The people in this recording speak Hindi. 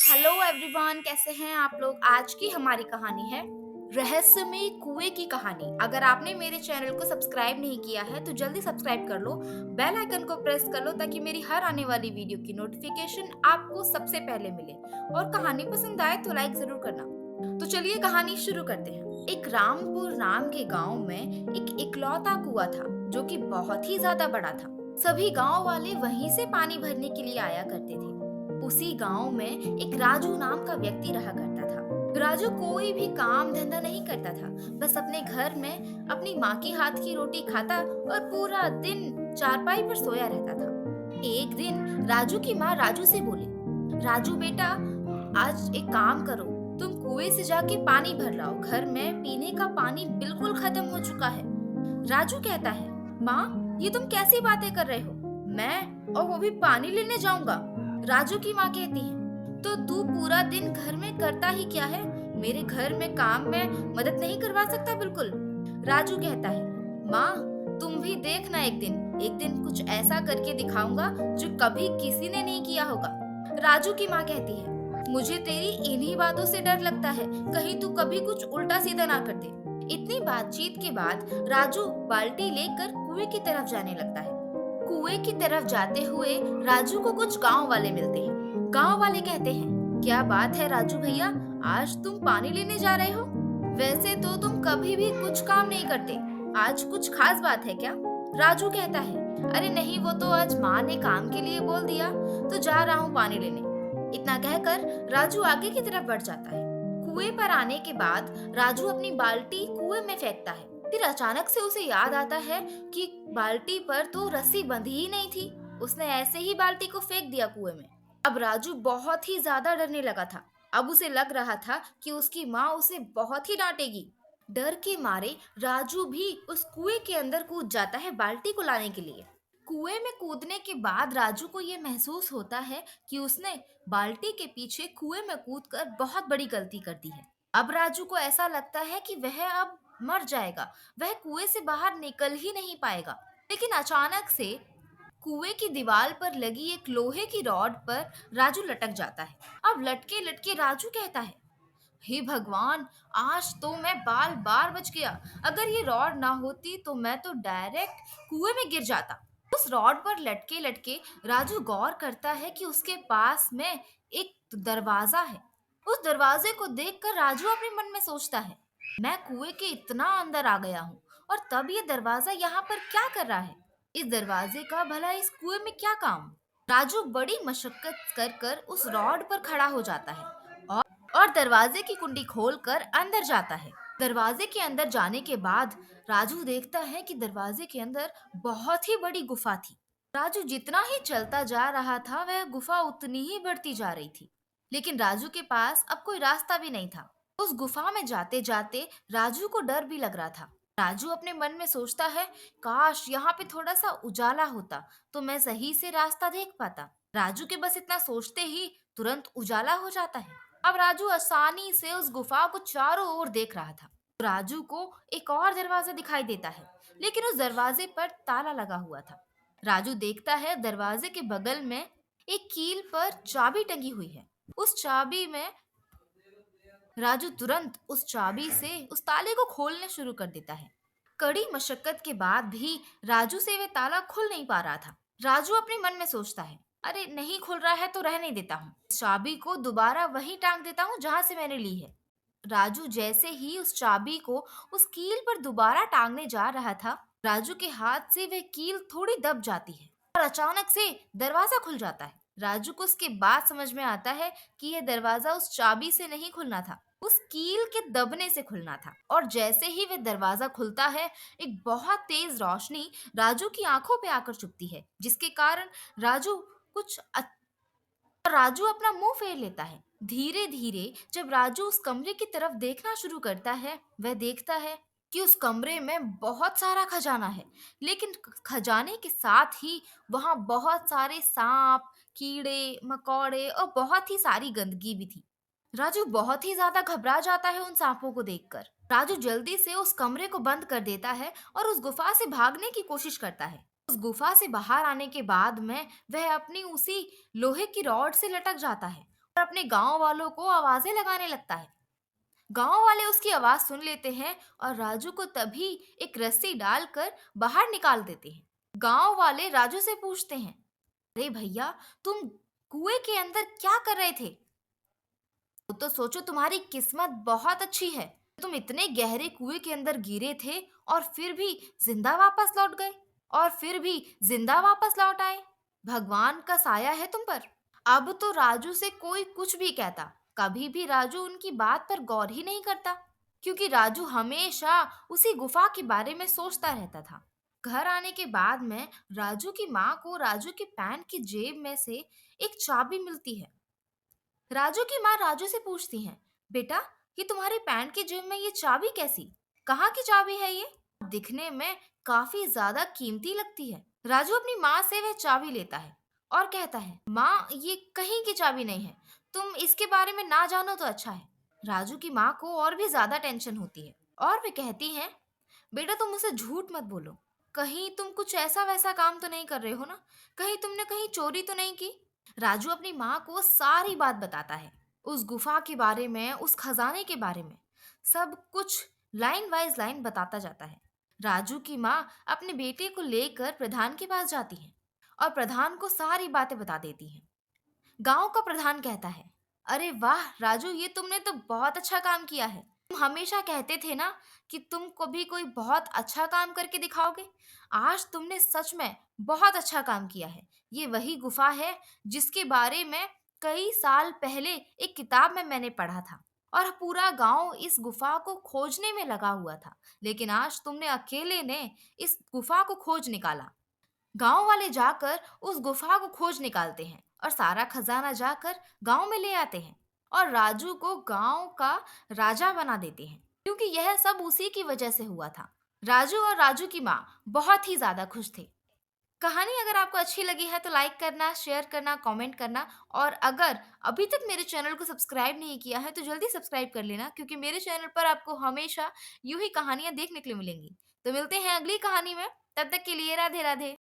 हेलो एवरीवन, कैसे हैं आप लोग। आज की हमारी कहानी है रहस्यमय कुएं की कहानी। अगर आपने मेरे चैनल को सब्सक्राइब नहीं किया है तो जल्दी सब्सक्राइब कर लो, बेल आइकन को प्रेस कर लो ताकि मेरी हर आने वाली वीडियो की नोटिफिकेशन आपको सबसे पहले मिले। और कहानी पसंद आए तो लाइक जरूर करना। तो चलिए कहानी शुरू करते हैं। एक रामपुर नाम के गांव में एक इकलौता कुआं था जो कि बहुत ही ज्यादा बड़ा था। सभी गांव वाले वहीं से पानी भरने के लिए आया करते थे। उसी गांव में एक राजू नाम का व्यक्ति रहा करता था। राजू कोई भी काम धंधा नहीं करता था, बस अपने घर में अपनी माँ के हाथ की रोटी खाता और पूरा दिन चारपाई पर सोया रहता था। एक दिन राजू की माँ राजू से बोली, राजू बेटा, आज एक काम करो, तुम कुएं से जाके पानी भर लाओ। घर में पीने का पानी बिल्कुल खत्म हो चुका है। राजू कहता है, माँ ये तुम कैसी बातें कर रहे हो, मैं और वो भी पानी लेने जाऊंगा। राजू की माँ कहती है, तो तू पूरा दिन घर में करता ही क्या है, मेरे घर में काम में मदद नहीं करवा सकता बिल्कुल। राजू कहता है, माँ तुम भी देखना, एक दिन कुछ ऐसा करके दिखाऊंगा जो कभी किसी ने नहीं किया होगा। राजू की माँ कहती है, मुझे तेरी इन्हीं बातों से डर लगता है, कहीं तू कभी कुछ उल्टा सीधा ना कर दे। इतनी बातचीत के बाद राजू बाल्टी लेकर कुएं की तरफ जाने लगता है। कुएं की तरफ जाते हुए राजू को कुछ गांव वाले मिलते हैं। गांव वाले कहते हैं, क्या बात है राजू भैया, आज तुम पानी लेने जा रहे हो? वैसे तो तुम कभी भी कुछ काम नहीं करते, आज कुछ खास बात है क्या? राजू कहता है, अरे नहीं, वो तो आज माँ ने काम के लिए बोल दिया तो जा रहा हूँ पानी लेने। इतना कहकर राजू आगे की तरफ बढ़ जाता है। कुएं पर आने के बाद राजू अपनी बाल्टी कुएं में फेंकता है। फिर अचानक से उसे याद आता है कि बाल्टी पर तो रस्सी बंधी ही नहीं थी। उसने ऐसे ही बाल्टी को फेंक दिया कुएं में। अब राजू बहुत ही ज्यादा डरने लगा था। अब उसे लग रहा था कि उसकी माँ उसे बहुत ही डांटेगी। डर के मारे राजू भी उस कुएं के अंदर कूद जाता है बाल्टी को लाने के लिए। कुएं में कूदने के बाद राजू को यह महसूस होता है कि उसने बाल्टी के पीछे कुएं में कूदकर बहुत बड़ी गलती कर दी है। अब राजू को ऐसा लगता है कि वह अब मर जाएगा, वह कुएं से बाहर निकल ही नहीं पाएगा। लेकिन अचानक से कुएं की दीवार पर लगी एक लोहे की रॉड पर राजू लटक जाता है। अब लटके लटके राजू कहता है, हे भगवान, आज तो मैं बाल बार बच गया। अगर ये रॉड ना होती तो मैं तो डायरेक्ट कुएं में गिर जाता। उस रॉड पर लटके लटके राजू गौर करता है कि उसके पास में एक दरवाजा है। उस दरवाजे को देखकर राजू अपने मन में सोचता है, मैं कुएं के इतना अंदर आ गया हूँ और तब ये दरवाजा यहाँ पर क्या कर रहा है? इस दरवाजे का भला इस कुएं में क्या काम? राजू बड़ी मशक्कत कर कर उस रॉड पर खड़ा हो जाता है और दरवाजे की कुंडी खोलकर अंदर जाता है। दरवाजे के अंदर जाने के बाद राजू देखता है कि दरवाजे के अंदर बहुत ही बड़ी गुफा थी। राजू जितना ही चलता जा रहा था वह गुफा उतनी ही बढ़ती जा रही थी। लेकिन राजू के पास अब कोई रास्ता भी नहीं था। उस गुफा में जाते जाते राजू को डर भी लग रहा था। राजू अपने मन में सोचता है, काश यहाँ पे थोड़ा सा उजाला होता तो मैं सही से रास्ता देख पाता। राजू के बस इतना सोचते ही तुरंत उजाला हो जाता है। अब राजू आसानी से उस गुफा को चारों ओर देख रहा था। राजू को एक और दरवाजा दिखाई देता है, लेकिन उस दरवाजे पर ताला लगा हुआ था। राजू देखता है दरवाजे के बगल में एक कील पर चाबी टंगी हुई है। उस चाबी में राजू तुरंत उस चाबी से उस ताले को खोलने शुरू कर देता है। कड़ी मशक्कत के बाद भी राजू से वह ताला खुल नहीं पा रहा था। राजू अपने मन में सोचता है, अरे नहीं खुल रहा है तो रहने देता हूँ, चाबी को दोबारा वहीं टांग देता हूँ जहां से मैंने ली है। राजू जैसे ही उस चाबी को उस कील पर दोबारा टांगने जा रहा था, राजू के हाथ से वह कील थोड़ी दब जाती है और अचानक से दरवाजा खुल जाता है। राजू को उसके बाद समझ में आता है कि यह दरवाजा उस चाबी से नहीं खुलना था, उस कील के दबने से खुलना था। और जैसे ही वह दरवाजा खुलता है, एक बहुत तेज रोशनी राजू की आंखों पे आकर चुभती है, जिसके कारण राजू कुछ राजू अपना मुंह फेर लेता है। धीरे धीरे जब राजू उस कमरे की तरफ देखना शुरू करता है, वह देखता है कि उस कमरे में बहुत सारा खजाना है। लेकिन खजाने के साथ ही वहां बहुत सारे सांप, कीड़े मकोड़े और बहुत ही सारी गंदगी भी थी। राजू बहुत ही ज्यादा घबरा जाता है उन सांपों को देखकर। राजू जल्दी से उस कमरे को बंद कर देता है और उस गुफा से भागने की कोशिश करता है। उस गुफा से बाहर आने के बाद में वह अपनी उसी लोहे की रॉड से लटक जाता है और अपने गाँव वालों को आवाज़ें लगाने लगता है। गाँव वाले उसकी आवाज़ सुन लेते हैं और राजू को तभी एक रस्सी डालकर बाहर निकाल देते हैं। गाँव वाले राजू से पूछते हैं, अरे भैया, तुम कुएं के अंदर क्या कर रहे थे? तो सोचो, तुम्हारी किस्मत बहुत अच्छी है। तुम इतने गहरे कुएं के अंदर गिरे थे और फिर भी जिंदा वापस लौट गए और फिर भी जिंदा वापस लौट आए। भगवान का साया है तुम पर। अब तो राजू से कोई कुछ भी कहता, कभी भी राजू उनकी बात पर गौर ही नहीं करता, क्योंकि राजू हमेशा उसी गुफा के बारे में सोचता रहता था। घर आने के बाद में राजू की माँ को राजू के पैंट की जेब में से एक चाबी मिलती है। राजू की माँ राजू से पूछती हैं, बेटा, ये तुम्हारे पैंट की जेब में ये चाबी कैसी? कहाँ की चाबी है ये? दिखने में काफी ज्यादा कीमती लगती है। राजू अपनी माँ से वह चाबी लेता है और कहता है, माँ, ये कहीं की चाबी नहीं है, तुम इसके बारे में ना जानो तो अच्छा है। राजू की माँ को और भी ज्यादा टेंशन होती है और वे कहती हैं, बेटा, तुम मुझसे झूठ मत बोलो। कहीं तुम कुछ ऐसा वैसा काम तो नहीं कर रहे हो ना? कहीं तुमने कहीं चोरी तो नहीं की? राजू अपनी माँ को सारी बात बताता है, उस गुफा के बारे में, उस खजाने के बारे में, सब कुछ लाइन वाइज लाइन बताता जाता है। राजू की माँ अपने बेटे को लेकर प्रधान के पास जाती है और प्रधान को सारी बातें बता देती है। गांव का प्रधान कहता है, अरे वाह राजू, ये तुमने तो बहुत अच्छा काम किया है। तुम हमेशा कहते थे ना कि तुम कभी कोई बहुत अच्छा काम करके दिखाओगे। आज तुमने सच में बहुत अच्छा काम किया है। ये वही गुफा है जिसके बारे में कई साल पहले एक किताब में मैंने पढ़ा था और पूरा गांव इस गुफा को खोजने में लगा हुआ था। लेकिन आज तुमने अकेले ने इस गुफा को खोज निकाला। गांव वाले जाकर उस गुफा को खोज निकालते हैं और सारा खजाना जाकर गांव में ले आते हैं और राजू को गांव का राजा बना देते हैं, क्योंकि यह सब उसी की वजह से हुआ था। राजू और राजू की माँ बहुत ही ज्यादा खुश थे। कहानी अगर आपको अच्छी लगी है तो लाइक करना, शेयर करना, कमेंट करना, और अगर अभी तक मेरे चैनल को सब्सक्राइब नहीं किया है तो जल्दी सब्सक्राइब कर लेना, क्योंकि मेरे चैनल पर आपको हमेशा यूं ही कहानियां देखने के लिए मिलेंगी। तो मिलते हैं अगली कहानी में, तब तक के लिए राधे राधे।